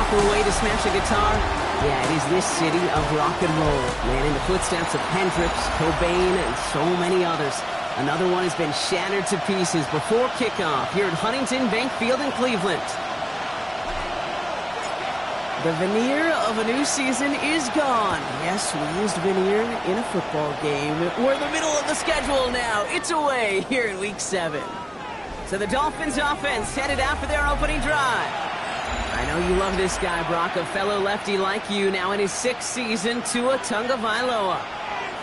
proper way to smash a guitar? Yeah, it is this city of rock and roll, man, in the footsteps of Hendrix, Cobain, and so many others. Another one has been shattered to pieces before kickoff here at Huntington Bank Field in Cleveland. The veneer of a new season is gone. Yes, we used veneer in a football game. We're in the middle of the schedule now. It's away here in Week 7. So the Dolphins offense headed out for their opening drive. I know you love this guy, Brock, a fellow lefty like you, now in his 6th season, Tua Tagovailoa.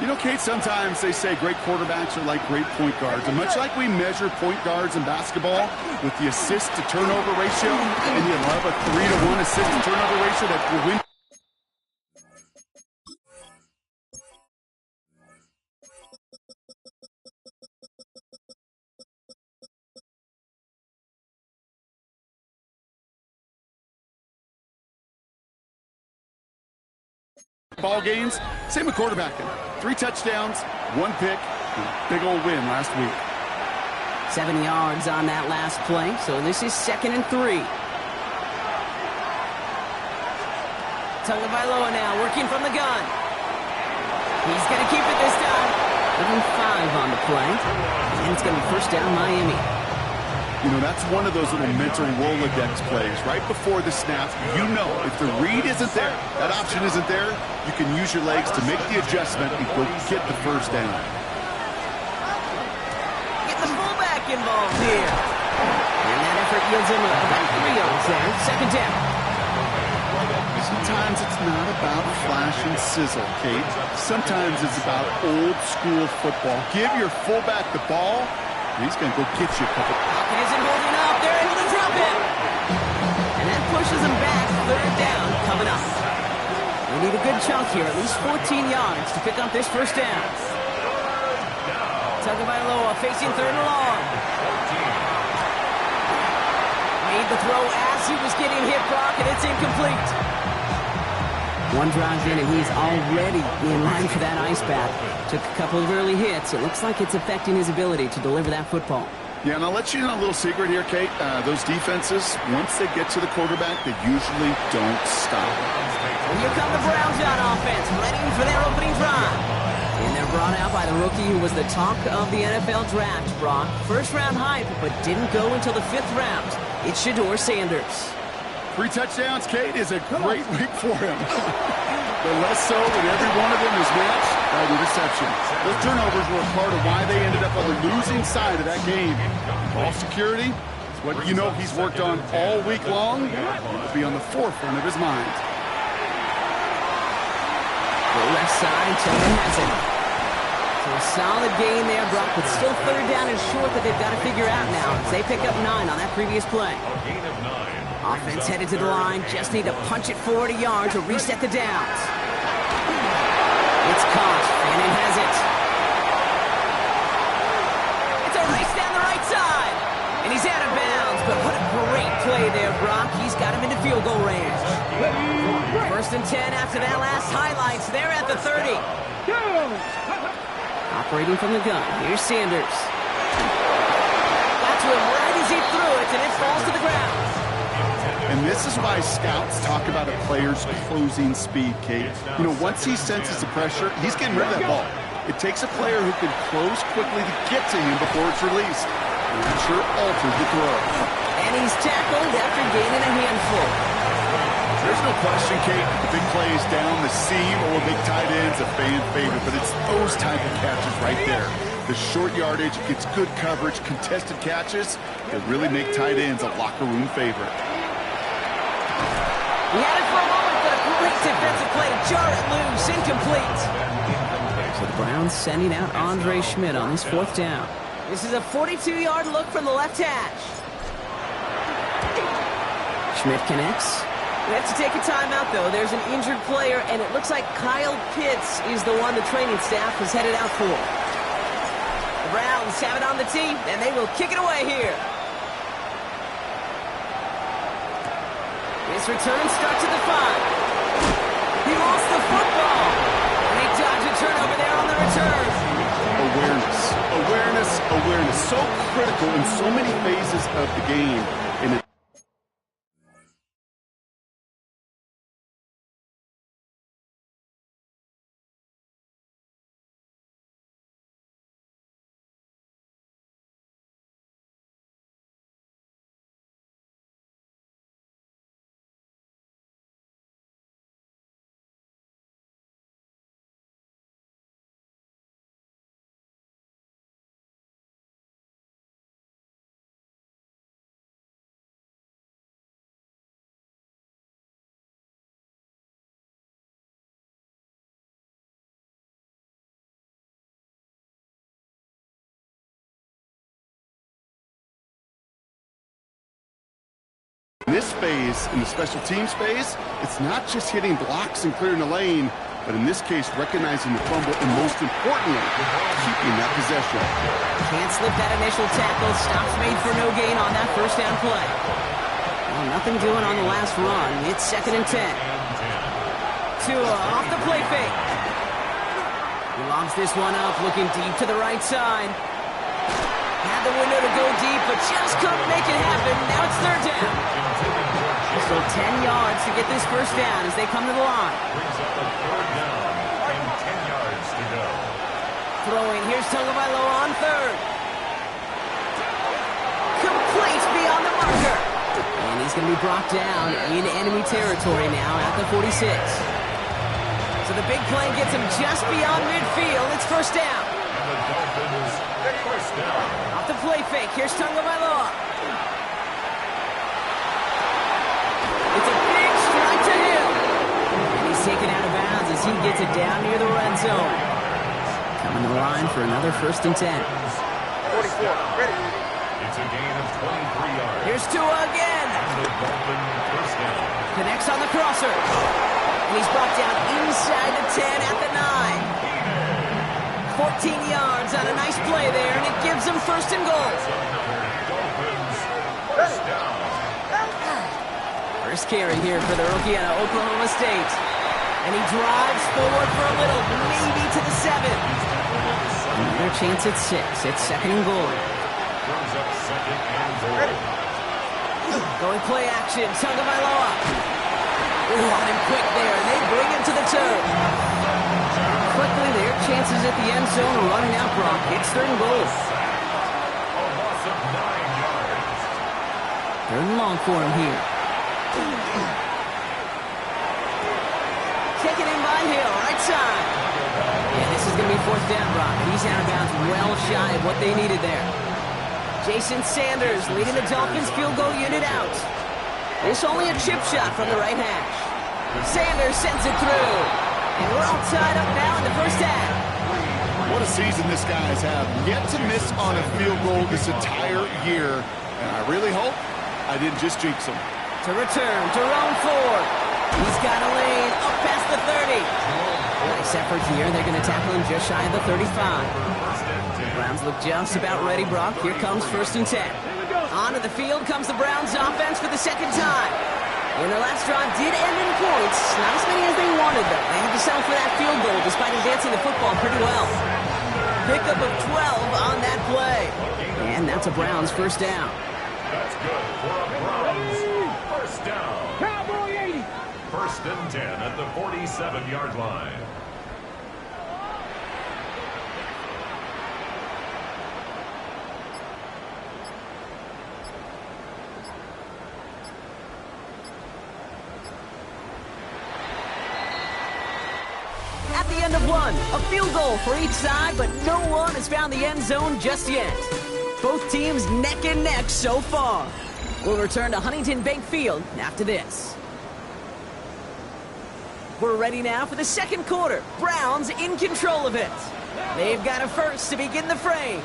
You know, Kate, sometimes they say great quarterbacks are like great point guards. And much like we measure point guards in basketball with the assist-to-turnover ratio, and you love a 3-to-1 assist-to-turnover ratio that will win. Ball games, same with quarterbacking. 3 touchdowns, 1 pick, big old win last week. 7 yards on that last play, so this is 2nd and 3. Tagovailoa now working from the gun. He's going to keep it this time. Even 5 on the play, and it's going to be first down Miami. You know, that's one of those little mental Rolodex plays. Right before the snap, you know if the read isn't there, that option isn't there, you can use your legs to make the adjustment and go get the first down. Get the fullback involved here. And that effort yields him about 3 yards there. 2nd down. Sometimes it's not about flash and sizzle, Kate. Sometimes it's about old school football. Give your fullback the ball, and he's going to go get you a couple. Pocket isn't holding up. They're able to drop it. And that pushes him back. 3rd down coming up. We need a good chunk here, at least 14 yards to pick up this first down. Tagovailoa facing 3rd and long. Made the throw as he was getting hit, Brock, and it's incomplete. One drive in, and he's already in line for that ice bath. Took a couple of early hits. It looks like it's affecting his ability to deliver that football. Yeah, and I'll let you know a little secret here, Kate. Those defenses, once they get to the quarterback, they usually don't stop. And here come the Browns on offense, ready for their opening drive. And they're brought out by the rookie who was the talk of the NFL draft, Brock. First-round hype, but didn't go until the 5th round. It's Shedeur Sanders. 3 touchdowns, Kate, is a great week for him. But less so than every one of them is matched by interceptions. Those turnovers were a part of why they ended up on the losing side of that game. Ball security is what you know he's worked on all week long. It'll be on the forefront of his mind. The left side, Tillman has it. So a solid gain there, Brock, but still 3rd down and short that they've got to figure out now as they pick up 9 on that previous play. Offense headed to the line, just need to punch it 40 yards or reset the downs. It's caught, Fannin has it. It's a race down the right side, and he's out of bounds, but what a great play there, Brock. He's got him into field goal range. 1st and 10 after that last highlights. They're at the 30. Operating from the gun, here's Sanders. Got to him right as he threw it, and it falls to the ground. And this is why scouts talk about a player's closing speed, Kate. You know, once he senses the pressure, he's getting rid of that ball. It takes a player who can close quickly to get to him before it's released. And that sure alters the throw. And he's tackled after gaining a handful. There's no question, Kate, the big plays down the seam or big tight ends a fan favorite, but it's those type of catches right there. The short yardage, gets good coverage, contested catches that really make tight ends a locker room favorite. He had it for a moment, but a great defensive play to jar it loose, incomplete. So the Browns sending out Andre Schmidt on this 4th down. This is a 42-yard look from the left hash. Schmidt connects. We have to take a timeout, though. There's an injured player, and it looks like Kyle Pitts is the one the training staff is headed out for. The Browns have it on the tee, and they will kick it away here. This return starts at the 5. He lost the football. And they dodge a turnover there on the return. Awareness, awareness, awareness. So critical in so many phases of the game. And In this phase, in the special teams phase, it's not just hitting blocks and clearing the lane, but in this case, recognizing the fumble and, most importantly, keeping that possession. Can't slip that initial tackle. Stops made for no gain on that first down play. Well, nothing doing on the last run. It's 2nd and 10. Tua off the play fake. He lobs this one up, looking deep to the right side. Had the window to go deep, but just couldn't make it happen. Now it's 3rd down. So 10 yards to get this first down as they come to the line. Brings up a 3rd down and 10 yards to go. Throwing, here's Tagovailoa on 3rd. Complete beyond the marker. And he's going to be brought down in enemy territory now at the 46. So the big play gets him just beyond midfield. It's 1st down. And the Dolphins, 1st down. Off the play fake, here's Tagovailoa. It's a big strike to him. And he's taken out of bounds as he gets it down near the red zone. Coming to the line for another 1st and 10. 44, ready. It's a gain of 23 yards. Here's Tua again. And the Dolphins, 1st down. Connects on the crosser. And he's brought down inside the 10 at the 9. 14 yards on a nice play there, and it gives them 1st and goal. Dolphins, 1st down. First carry here for the rookie out of Oklahoma State. And he drives forward for a little, maybe to the 7. Another chance at 6. It's 2nd and goal. Brings up 2nd and goal. Going play action, Tagovailoa. Ooh, on him quick there, and they bring him to the turf. Quickly, their chances at the end zone are running out, Brock. It's 3rd and goal. A loss of 9 yards. 3rd and long for him here. Taken in by Hill, right side. And this is going to be 4th down, Brock. He's out of bounds well shy of what they needed there. Jason Sanders leading the Dolphins field goal unit out. This only a chip shot from the right hash. Sanders sends it through. And we're all tied up now in the first half. What a season this guy's had. Yet to miss on a field goal this entire year. And I really hope I didn't just jinx him. To return, Jerome Ford. He's got a lane up past the 30. Nice effort here. They're going to tackle him just shy of the 35. The Browns look just about ready, Brock. Here comes 1st and 10. Onto the field comes the Browns offense for the 2nd time. And their last drive did end in points. Not as many as they wanted, though. They had to settle for that field goal despite advancing the football pretty well. Pickup of 12 on that play. And that's a Browns 1st down. That's good for a Browns 1st down. Cowboy 80. 1st and 10 at the 47-yard line. At the end of one, a field goal for each side, but no one has found the end zone just yet. Both teams neck and neck so far. We'll return to Huntington Bank Field after this. We're ready now for the 2nd quarter. Browns in control of it. They've got a first to begin the frame.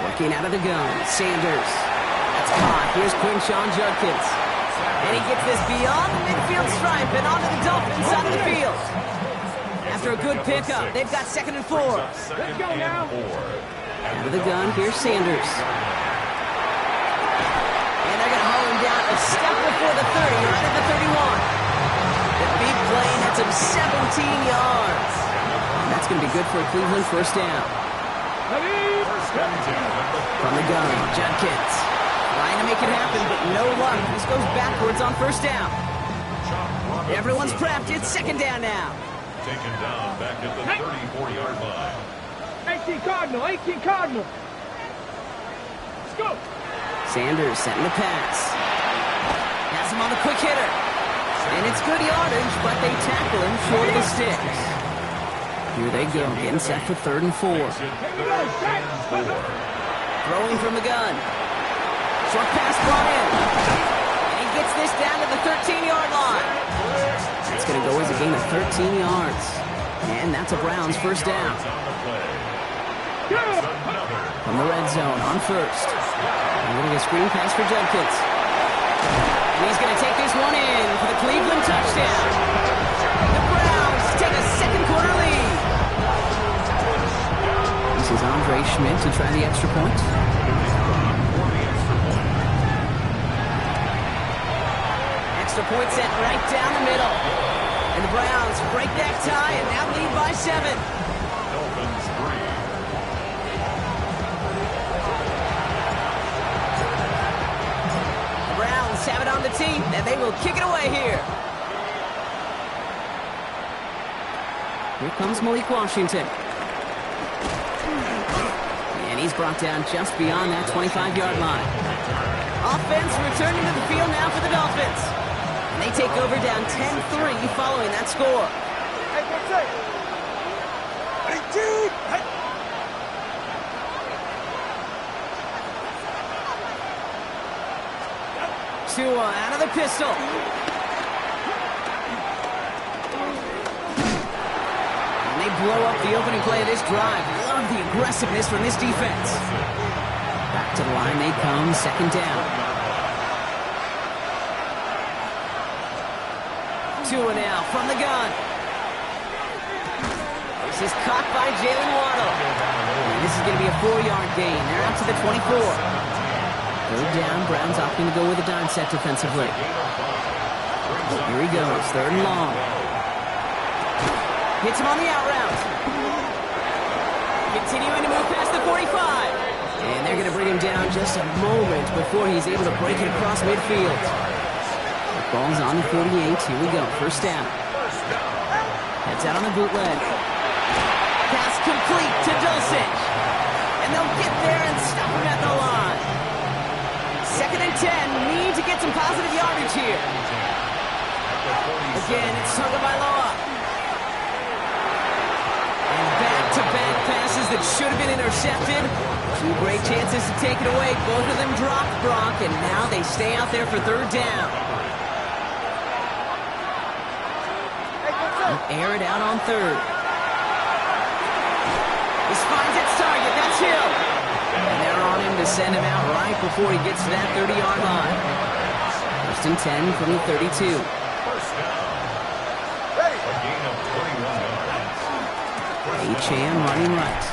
Working out of the gun, Sanders. That's caught. Here's Quinshawn Judkins. And he gets this beyond the midfield stripe and onto the Dolphins side of the field. After a good pickup, they've got 2nd and 4. Let's go now. Out of the gun, here's Sanders. And they're going to haul him down a step before the 30, right at the 31. The big play hits him 17 yards. And that's going to be good for a Cleveland 1st down. From the gun, Judkins. Trying to make it happen, but no luck. This goes backwards on 1st down. Everyone's prepped. It's 2nd down now. Taken down back at the 34-yard line. 18 Cardinal, 18 Cardinal. Let's go. Sanders setting the pass. Has him on the quick hitter. And it's good yardage, but they tackle him short of the sticks. Here they go, getting set for 3rd and 4. Throwing from the gun. Short pass brought in. And he gets this down to the 13-yard line. That's going to go as a gain of 13 yards. And that's a Browns 1st down. From the red zone on 1st. And we're going to get a screen pass for Judkins. And he's going to take this one in for the Cleveland touchdown. The Browns take a second quarter lead. This is Andre Schmidt to try the extra point. Extra point set right down the middle. And the Browns break that tie and now lead by 7. Dolphins 3. The Browns have it on the tee, and they will kick it away here. Here comes Malik Washington. And he's brought down just beyond that 25-yard line. Offense returning to the field now for the Dolphins. And they take over down 10-3 following that score. Tua out of the pistol. And they blow up the opening play of this drive. Love the aggressiveness from this defense. Back to the line they come, second down. Tua now from the gun. This is caught by Jalen Waddle. And this is going to be a 4-yard gain. They're out to the 24. Third down, Browns opting to go with a dime set defensively. Here he goes, third and long. Hits him on the out route. Continuing to move past the 45. And they're going to bring him down just a moment before he's able to break it across midfield. The ball's on the 48. Here we go, first down. Heads out on the bootleg. Pass complete to Dulcich. And they'll get there and stop him at the line. Second and 10. Need to get some positive yardage here. Again, it's Tagovailoa. And back-to-back passes that should have been intercepted. Two great chances to take it away. Both of them dropped, Brock, and now they stay out there for third down. Air it out on third. This finds its target. That's Hill. And they're on him to send him out right before he gets to that 30-yard line. First and 10 from the 32. First down. A gain of 21 yards. Achane running right.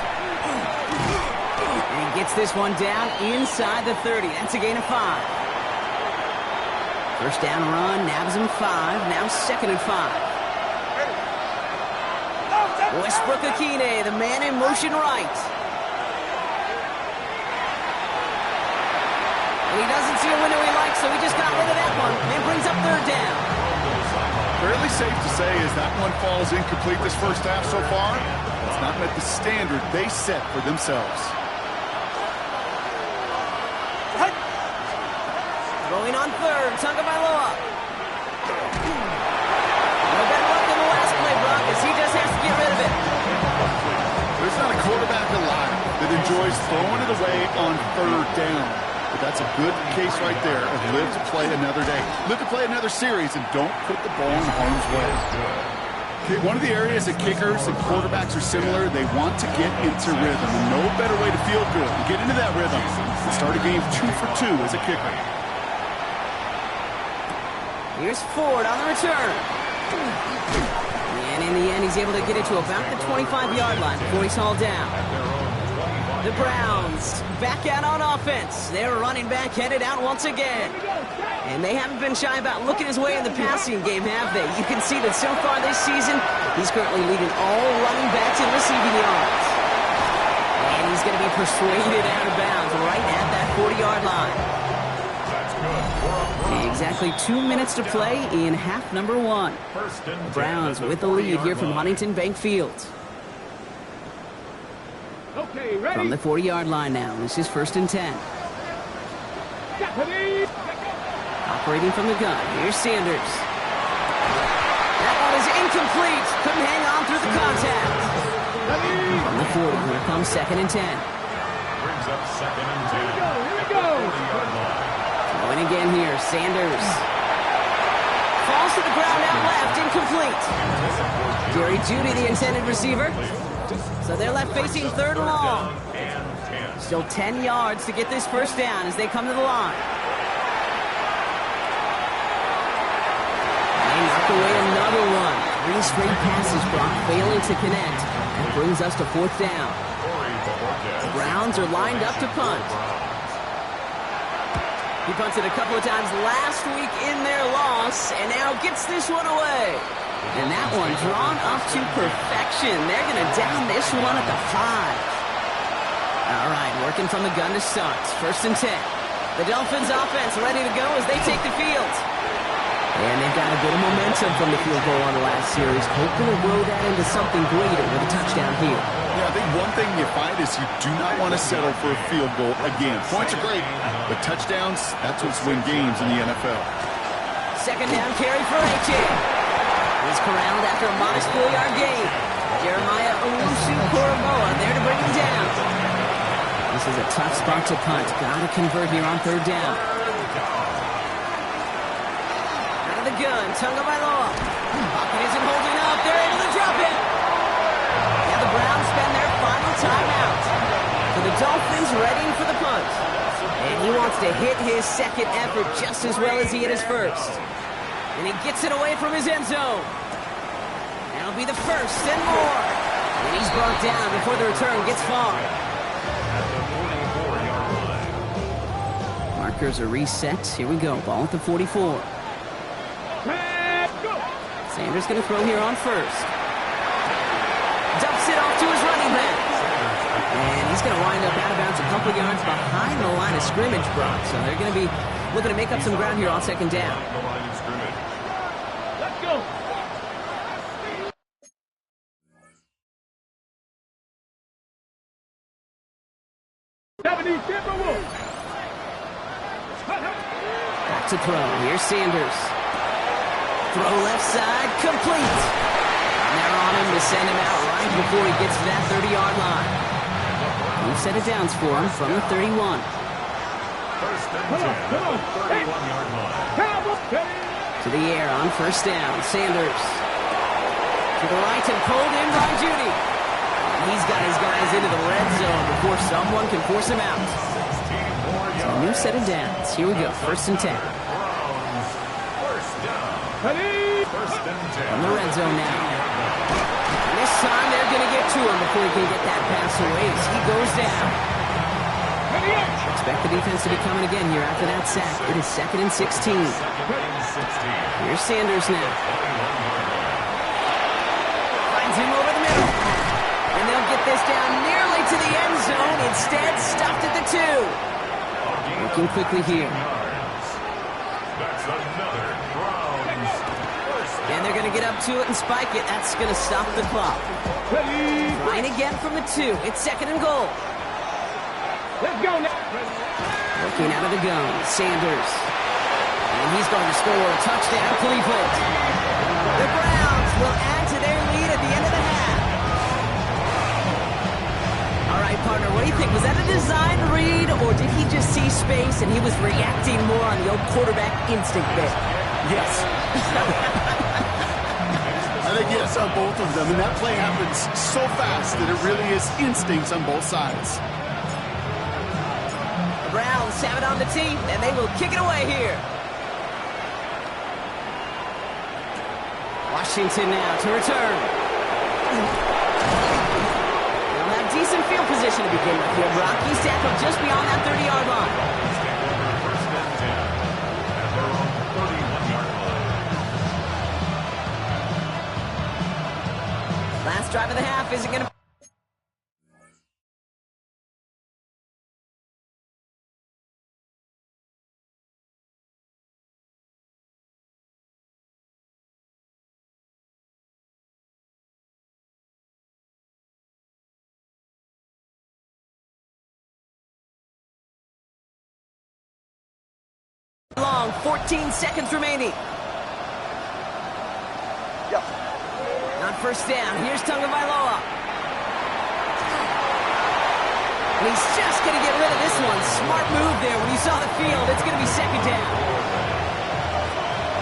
And he gets this one down inside the 30. That's a gain of 5. First down run, nabs him 5. Now second and 5. Westbrook-Ikhine, the man in motion right. And he doesn't see a window he likes, so he just got rid of that one. And brings up third down. Fairly safe to say as that one falls incomplete this first half so far, it's not met the standard they set for themselves. Going on third, Tagovailoa. No better luck than the last play, Brock, as he just has to get rid of it. There's not a quarterback alive that enjoys throwing it away on third down. But that's a good case right there of live to play another day. Live to play another series and don't put the ball in harm's way. Okay, one of the areas that kickers and quarterbacks are similar, they want to get into rhythm. And no better way to feel good to get into that rhythm and start a game 2 for 2 as a kicker. Here's Ford on the return. And in the end, he's able to get it to about the 25-yard line before he's hauled down. The Browns back out on offense. They're running back headed out once again. And they haven't been shy about looking his way in the passing game, have they? You can see that so far this season, he's currently leading all running backs in receiving yards. And he's going to be persuaded out of bounds right at that 40-yard line. Exactly 2 minutes to play in half number 1. The Browns with the lead here from Huntington Bank Field. Okay, ready? From the 40-yard line now. This is first and 10. Operating from the gun. Here's Sanders. That one is incomplete. Couldn't hang on through the contact. From the 40, here comes second and 10. Brings up second and 10. Here we go. Going again here, Sanders. Falls to the ground out left, incomplete. Jerry Jeudy, the intended receiver. So they're left facing third and long. Still 10 yards to get this first down as they come to the line. away another one. 3 straight passes, Brock, failing to connect. That brings us to 4th down. The Browns are lined up to punt. He punted a couple of times last week in their loss, and now gets this one away. And that one drawn up to perfection. They're going to down this one at the 5. All right, working from the gun to start. 1st and 10. The Dolphins offense ready to go as they take the field. And they've got a bit of momentum from the field goal on the last series. Hoping to grow that into something greater with a touchdown here. Yeah, I think one thing you find is you do not want to settle for a field goal again. Points are great, but touchdowns, that's what's win games in the NFL. 2nd down carry for A.J. He's corralled after a modest 4-yard gain. Jeremiah Owusu-Koramoah there to bring him down. This is a tough spot to punt. Got to convert here on 3rd down. Out of the gun, Tagovailoa. Pocket isn't holding up. They're able to drop it. And the Browns spend their final timeout. So the Dolphins readying for the punt. And he wants to hit his 2nd effort just as well as he hit his 1st. And he gets it away from his end zone. That'll be the 1st and more. And he's brought down before the return gets far. Markers are reset. Here we go. Ball at the 44. Sanders going to throw here on 1st. Dumps it off to his running back. And he's going to wind up out of bounds a couple of yards behind the line of scrimmage, Brock. So they're going to be looking to make up some ground here on 2nd down. Let's go. Back to throw. Here's Sanders. Throw left side, complete. And they're on him to send him out right before he gets to that 30-yard line. We've set it downs for him from the 31. 1st and 10, 31-yard line. To the air on 1st down. Sanders. To the right and pulled in by Judy. He's got his guys into the red zone before someone can force him out. So a new set of downs. Here we go. 1st and 10. From the red zone now. And this time they're going to get to him before he can get that pass away as he goes down. Expect the defense to be coming again here after that sack. It is 2nd and 16. Here's Sanders now. Finds him over the middle. And they'll get this down nearly to the end zone. Instead, stopped at the 2. Working quickly here. That's another Browns. And they're going to get up to it and spike it. That's going to stop the clock. Line again from the 2. It's 2nd and goal. Let's go now. Working out of the gun, Sanders. And he's going to score a touchdown, Cleveland. The Browns will add to their lead at the end of the half. All right, partner, what do you think? Was that a design read, or did he just see space and he was reacting more on the old quarterback instinct there? Yes. I think yes on both of them, and that play happens so fast that it really is instincts on both sides. The Browns have it on the tee, and they will kick it away here. Washington now to return. They'll have decent field position to begin with here. Brock, he's tackled just beyond that 30-yard line. 1st and 10 at their own 31-yard line. Last drive of the half isn't going to... long, 14 seconds remaining. On 1st down, here's Tagovailoa. And he's just going to get rid of this one. Smart move there when you saw the field. It's going to be 2nd down.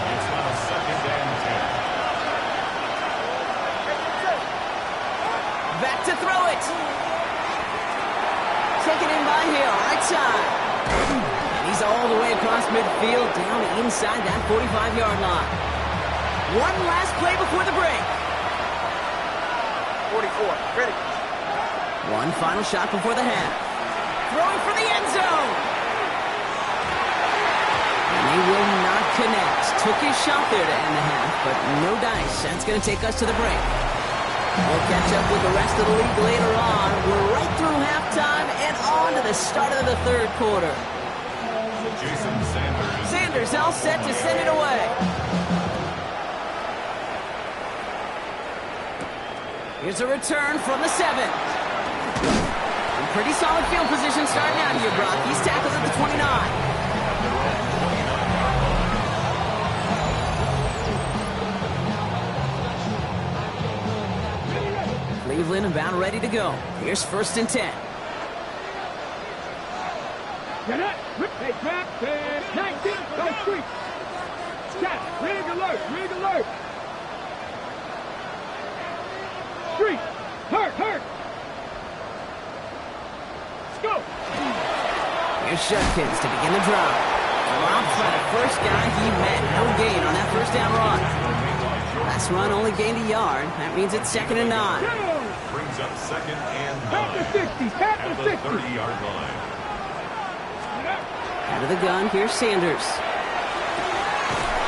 It's now 2nd and 10. Back to throw it. Taken in by Hill, right side. And he's all the way across midfield, down inside that 45-yard line. One last play before the break. 44. Ready. One final shot before the half. Throwing for the end zone. And they will not connect. Took his shot there to end the half, but no dice. That's going to take us to the break. We'll catch up with the rest of the league later on. We're right through halftime and on to the start of the third quarter. Jason Sanders. Sanders all set to send it away. Here's a return from the 7. In pretty solid field position starting out here, Brock. He's tackled at the 29. Cleveland about ready to go. Here's 1st and 10. Hey, trap, 19, go street. Chat, rig alert, rig alert. Street, hurt. Let's go. Here's Judkins to begin the drive. Drops by the first guy he met. No gain on that first down run. Last run only gained a yard. That means it's 2nd and 9. Brings up 2nd and 9. Tap the 60, tap At the the 60. 30-yard line. Out of the gun, here's Sanders.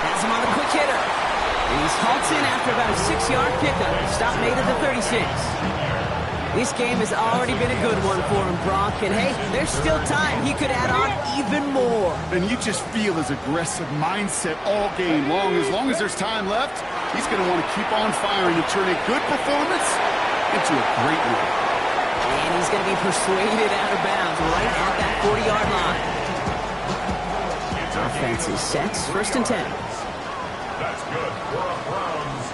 Has him on the quick hitter. And he's halts in after about a 6-yard pickup. Stop made at the 36. This game has already been a good one for him, Brock. And hey, there's still time. He could add on even more. And you just feel his aggressive mindset all game long. As long as there's time left, he's going to want to keep on firing to turn a good performance into a great one. And he's going to be persuaded out of bounds right at that 40-yard line. Offense is set. 1st and 10. That's good for a Browns.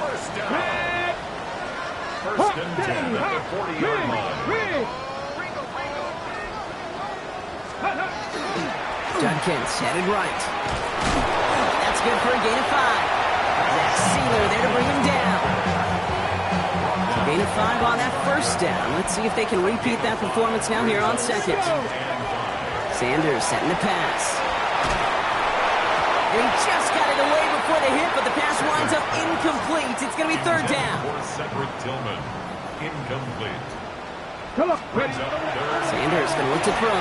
First down. 1st and 10 at the 40-yard line. Judkins headed right. That's good for a gain of 5. Zach Sealer there to bring him down. Gain of 5 on that first down. Let's see if they can repeat that performance now here on 2nd. Sanders setting the pass. He just got it away before the hit, but the pass winds up incomplete. It's going to be 3rd down. For Cedric Tillman. Incomplete. Come on, Brings up 3rd. Sanders going to look to throw.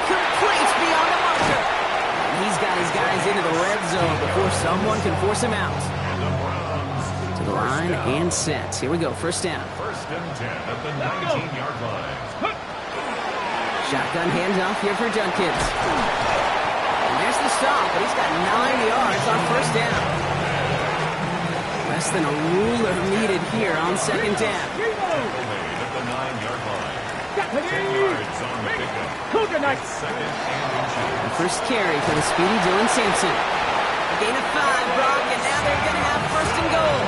Complete beyond the marker. And he's got his guys into the red zone before someone can force him out. And the Browns. To the line and set. Here we go, 1st down. 1st and 10 at the 19-yard line. Shotgun handoff here for Judkins. And there's the stop, but he's got 9 yards on 1st down. Less than a ruler needed here on 2nd down. Made at the 9-yard line. 10 yards on the pickup. Nice. 2nd and inches. The first carry for the speedy Dylan Sampson. A gain of 5, Brock, and now they're going to have 1st and goal.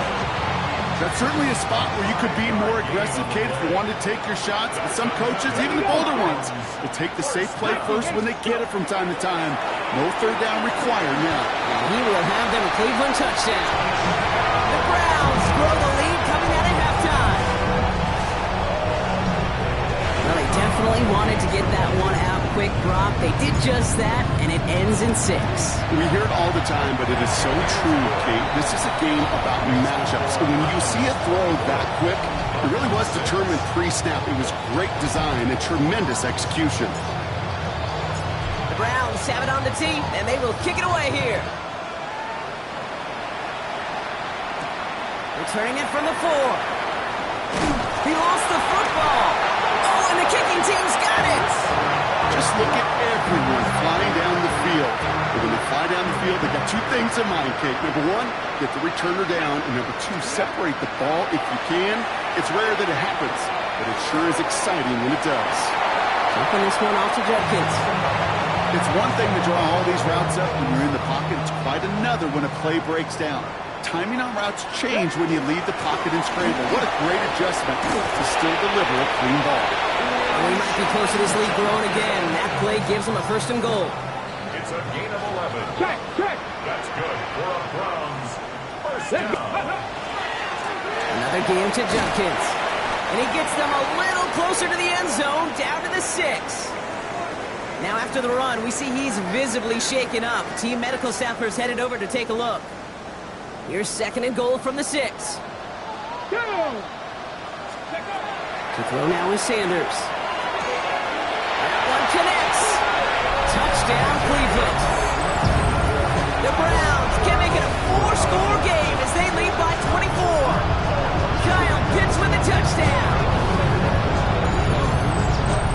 That's certainly a spot where you could be more aggressive, Kate, if you wanted to take your shots. But some coaches, even the bolder ones, will take the safe play first when they get it from time to time. No 3rd down required now. And he will have them a Cleveland touchdown. The Browns grow the lead coming out of halftime. Well, they definitely wanted to get that one out quick, Brock. They did just that, and it ends in 6. We hear it all the time, but it is so true, Kate. This is a game about matchups. And when you see a throw that quick, it really was determined pre-snap. It was great design and tremendous execution. The Browns have it on the tee, and they will kick it away here. Returning it from the 4. He lost the football. Oh, and the kicking team's got it. Just look at everyone flying down the field. And when they fly down the field, they got 2 things in mind, Kate. Number 1, get the returner down. And number 2, separate the ball if you can. It's rare that it happens, but it sure is exciting when it does. Jumping this one off to Judkins. It's one thing to draw all these routes up when you're in the pocket. It's quite another when a play breaks down. Timing on routes change when you leave the pocket and scramble. What a great adjustment to still deliver a clean ball. We might be close to this lead growing again. That play gives them a 1st and goal. It's a gain of 11. Check. That's good for a Browns. 1st down. Another game to Judkins. And he gets them a little closer to the end zone, down to the 6. Now after the run, we see he's visibly shaken up. Team medical staffers headed over to take a look. Here's 2nd and goal from the 6. Go! To throw now is Sanders. That one connects. Touchdown, Cleveland. The Browns can make it a 4-score game as they lead by 24. Kyle Pitts with a touchdown.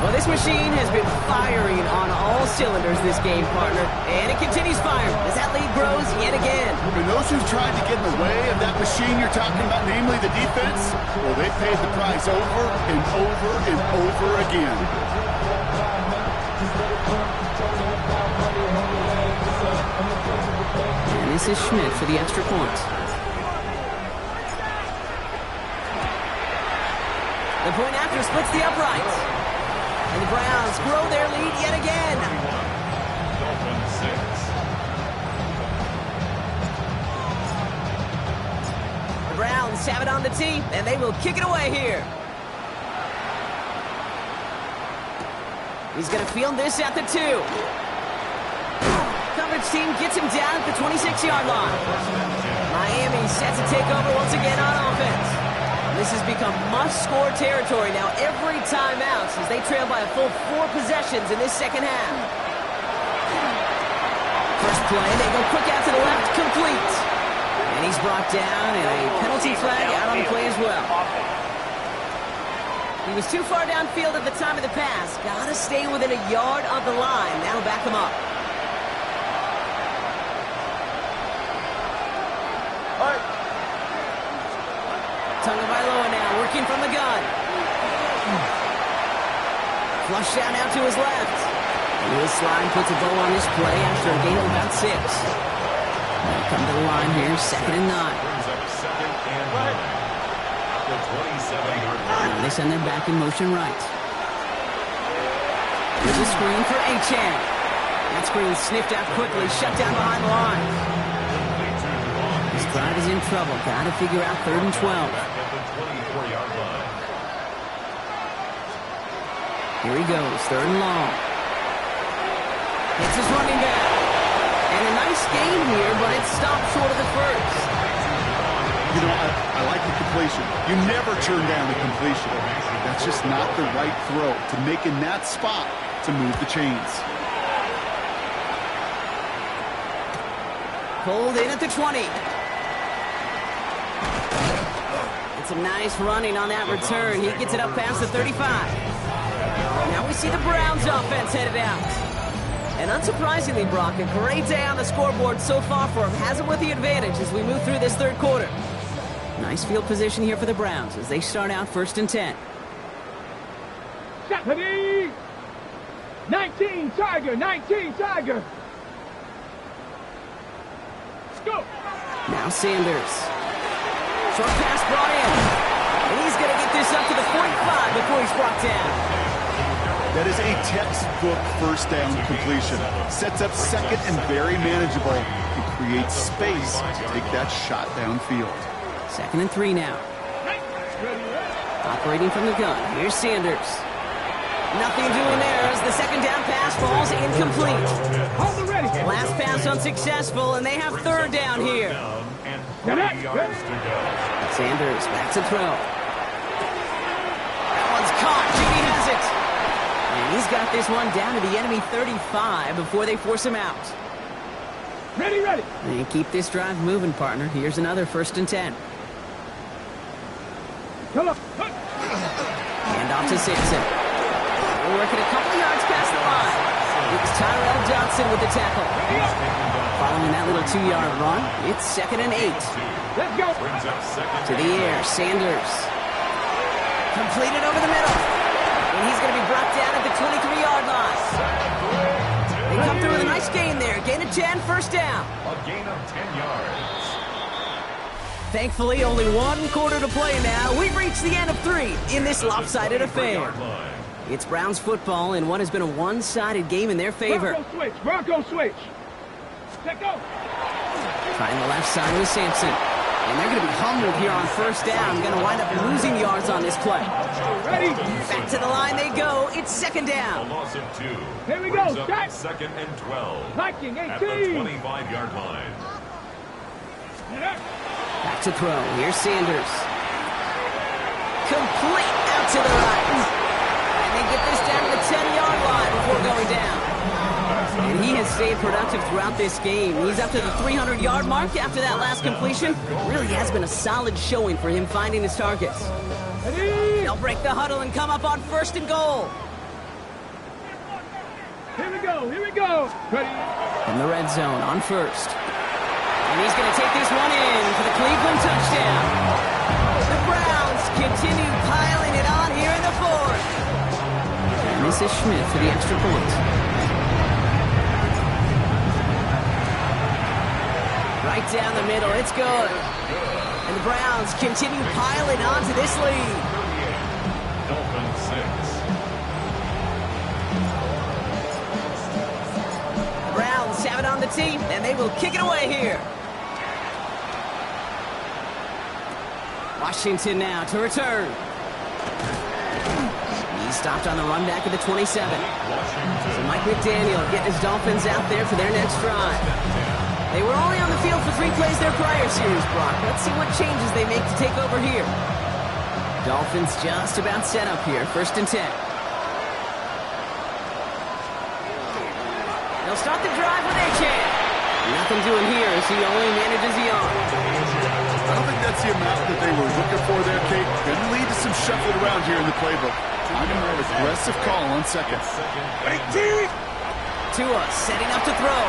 Well, this machine has been firing on all cylinders this game, partner. And it continues firing as that lead grows yet again. And those who've tried to get in the way of that machine you're talking about, namely the defense, well, they've paid the price over and over and over again. And this is Schmidt for the extra point. The point after splits the uprights. And the Browns grow their lead yet again. Dolphins 6. The Browns have it on the tee, and they will kick it away here. He's going to field this at the 2. Coverage team gets him down at the 26-yard line. Miami set to take over once again on offense. This has become must-score territory now every time out as they trail by a full 4 possessions in this second half. First play, they go quick out to the left, complete. And he's brought down, and a penalty flag out on the play as well. He was too far downfield at the time of the pass. Got to stay within a yard of the line. That'll back him up. Tagovailoa now working from the gun. Flush down out to his left. Lewis Slime puts a bow on this play after a gain of about 6. They'll come to the line here, 2nd and 9. Brings up 2nd and 9. At the 27-yard line. They send them back in motion right. Here's a screen for Achane. That screen sniffed out quickly, shut down behind the line. This drive is in trouble. Got to figure out 3rd and 12. Back at the 24-yard line. Here he goes, 3rd and long. It's his running back. And a nice gain here, but it stopped short of the first. You know, I like the completion. You never turn down a completion. That's just not the right throw to make in that spot to move the chains. Pulled in at the 20. It's a nice running on that return. He gets it up past the 35. Now we see the Browns offense headed out. And unsurprisingly, Brock, a great day on the scoreboard so far for him. Has him with the advantage as we move through this 3rd quarter. Nice field position here for the Browns as they start out 1st and 10. Ready? 19 Tiger, 19 Tiger. Let's go. Now Sanders. Short pass brought in. And he's going to get this up to the 45 before he's brought down. That is a textbook 1st down completion. Sets up 2nd and very manageable and creates space to take that shot downfield. 2nd and 3 now. Operating from the gun. Here's Sanders. Nothing doing there as the 2nd down pass falls incomplete. Hold the ready. Last pass unsuccessful, and they have 3rd down here. And 3 yards to go. Sanders back to throw. That one's caught. Judy has it. And he's got this one down to the enemy 35 before they force him out. Ready, ready. And keep this drive moving, partner. Here's another 1st and 10. Come on. Hand off to Sampson. We're working a couple yards past the line. It's Tyrell Johnson with the tackle. Following that little 2-yard run, it's 2nd and 8. Let's go. Brings up 2nd. To the air, Sanders. Completed over the middle. And he's going to be brought down at the 23-yard line. They come through with a nice gain there. Gain of 10, 1st down. A gain of 10 yards. Thankfully, only 1 quarter to play now. We've reached the end of 3 in this lopsided affair. It's Browns football in what has been a one-sided game in their favor. Bronco switch. Bronco switch. Let go. Trying the left side with Sampson. And they're going to be humbled here on 1st down. Going to wind up losing yards on this play. Ready. Back to the line they go. It's 2nd A down. loss of 2. Here we go. Brings up Start. 2nd and 12. Viking 18. At the 25-yard line. Back to throw. Here's Sanders. Complete out to the right. And they get this down to the 10-yard line before going down. And he has stayed productive throughout this game. He's up to the 300-yard mark after that last completion. Really has been a solid showing for him finding his targets. They'll break the huddle and come up on 1st and goal. Here we go, here we go. Ready? In the red zone on 1st. And he's going to take this one in for the Cleveland touchdown. The Browns continue piling it on here in the 4th. And this is Schmidt for the extra point. Right down the middle, it's good. And the Browns continue piling on to this lead. Dolphins 6. The Browns have it on the team, and they will kick it away here. Washington now to return. He stopped on the run back at the 27. So Mike McDaniel getting his Dolphins out there for their next drive. They were only on the field for 3 plays their prior series, Brock. Let's see what changes they make to take over here. Dolphins just about set up here. 1st and 10. They'll start the drive with Achane. Nothing doing here as he only manages the arm. I don't think that's the amount that they were looking for there, Kate. Going to lead to some shuffling around here in the playbook. I'm going to aggressive call on 2nd. Tua setting up to throw.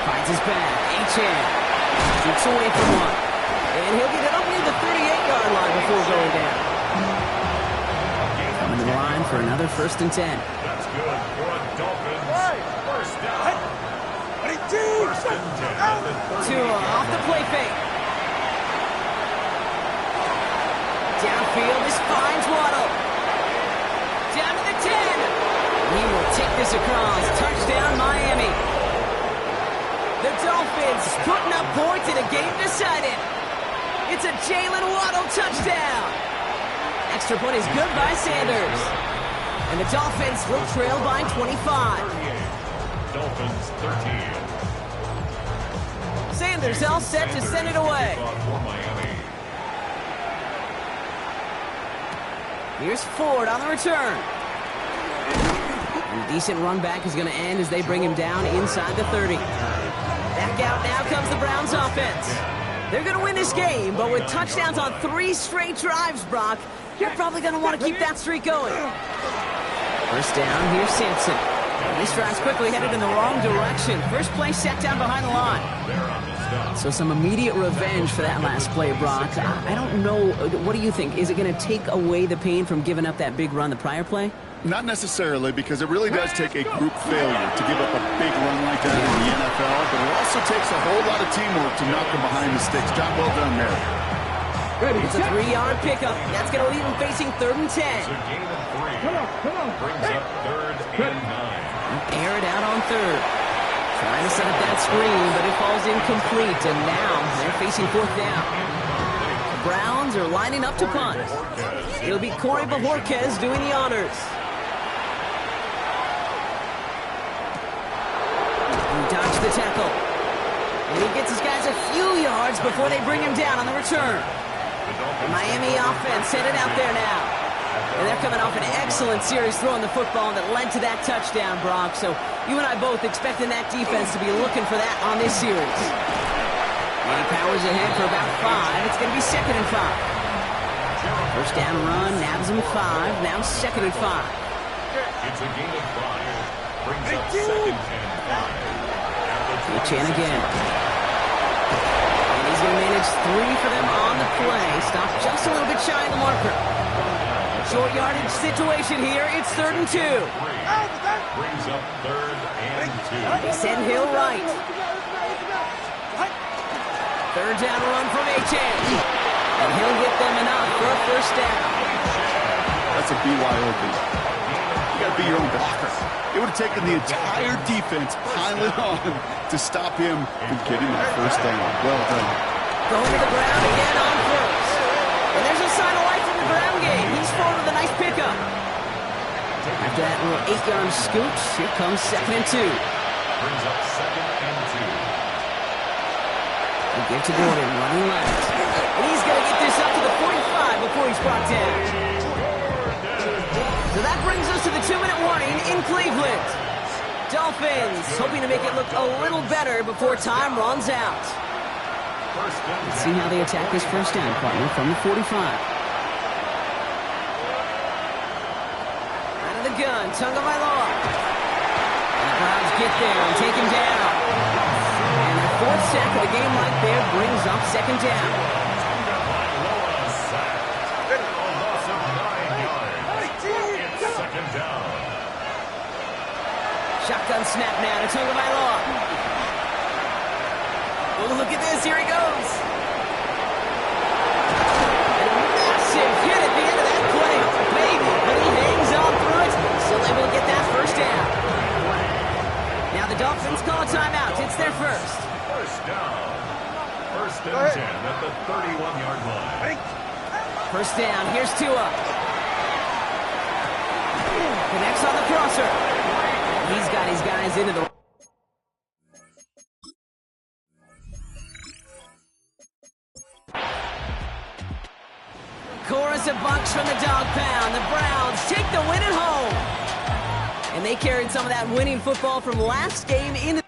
Finds his back. Achane shoots away from one. And he'll get it up near the 38-yard line before going down. Coming to the line for another 1st and 10. That's good for a Dolphins. 1st down. 1st and 10. Tua off the play fake. Downfield, this finds Waddle. Down to the 10. He will take this across. Touchdown, Miami. The Dolphins putting up points in a game decided. It's a Jalen Waddle touchdown. Extra point is good by Sanders. And the Dolphins will trail by 25. Dolphins 13. Sanders all set to send it away. For Miami. Here's Ford on the return. And a decent run back is going to end as they bring him down inside the 30. Back out now comes the Browns offense. They're going to win this game, but with touchdowns on 3 straight drives, Brock, you're probably going to want to keep that streak going. 1st down, here's Sampson. This drive's quickly headed in the wrong direction. First play set down behind the line. So some immediate revenge for that last play, Brock. I don't know. What do you think? Is it going to take away the pain from giving up that big run the prior play? Not necessarily, because it really does take a group failure to give up a big run like that in the NFL, but it also takes a whole lot of teamwork to knock them behind the sticks. Job well done, Mary. It's a 3-yard pickup. That's going to leave him facing 3rd and 10. It's a gain of 3. Come on. Brings up 3rd and 9. Air it out on 3rd. Trying to set up that screen, but it falls incomplete, and now they're facing 4th down. The Browns are lining up to punt. It'll be Corey Bojorquez doing the honors. Dodge the tackle. And he gets his guys a few yards before they bring him down on the return. The Miami offense headed out there now. And they're coming off an excellent series throwing the football that led to that touchdown, Brock. So you and I both expecting that defense to be looking for that on this series. And he powers ahead for about 5. It's going to be 2nd and 5. 1st down run, nabs him 5. Now 2nd and 5. It's a gain of 5. Brings up 2nd and 5. Achane again. And he's going to manage 3 for them on the play. Stop just a little bit shy of the marker. Short yardage situation here. It's 3rd and 2. Brings up 3rd and 2. They send Hill right. 3rd down run from Achane. And he'll get them enough for a 1st down. That's a BYOB. You got to be your own blocker. It would have taken the entire defense piling on to stop him from getting that 1st down. Well done. Going to the ground again on 1st. And there's a sign of life in the ground game. He's forward with a nice pickup. After that little 8-yard scoot, here comes 2nd and 2. Brings up 2nd and 2. They give to Gordon, running left. And he's going to get this up to the 45 before he's brought down. So that brings us to the 2-minute warning in Cleveland. Dolphins hoping to make it look a little better before time runs out. Let's see how they attack this first down, partner, from the 45. Out of the gun, Tagovailoa. And the Browns get there and take him down. And their fourth sack of the game right there brings up second down. Tagovailoa sacked. A loss of 9 yards. It's second down. Shotgun snap now to Tagovailoa. Oh, look at this. Here he goes. And a massive hit at the end of that play. Oh, baby. But he hangs on through it. Still able to get that first down. Now the Dolphins call a timeout. It's their first. First down. First and 10 at the 31-yard line. First down. Here's Tua. Connects on the crosser. He's got his guys into the... Chorus of bucks from the dog pound. The Browns take the win at home. And they carried some of that winning football from last game into...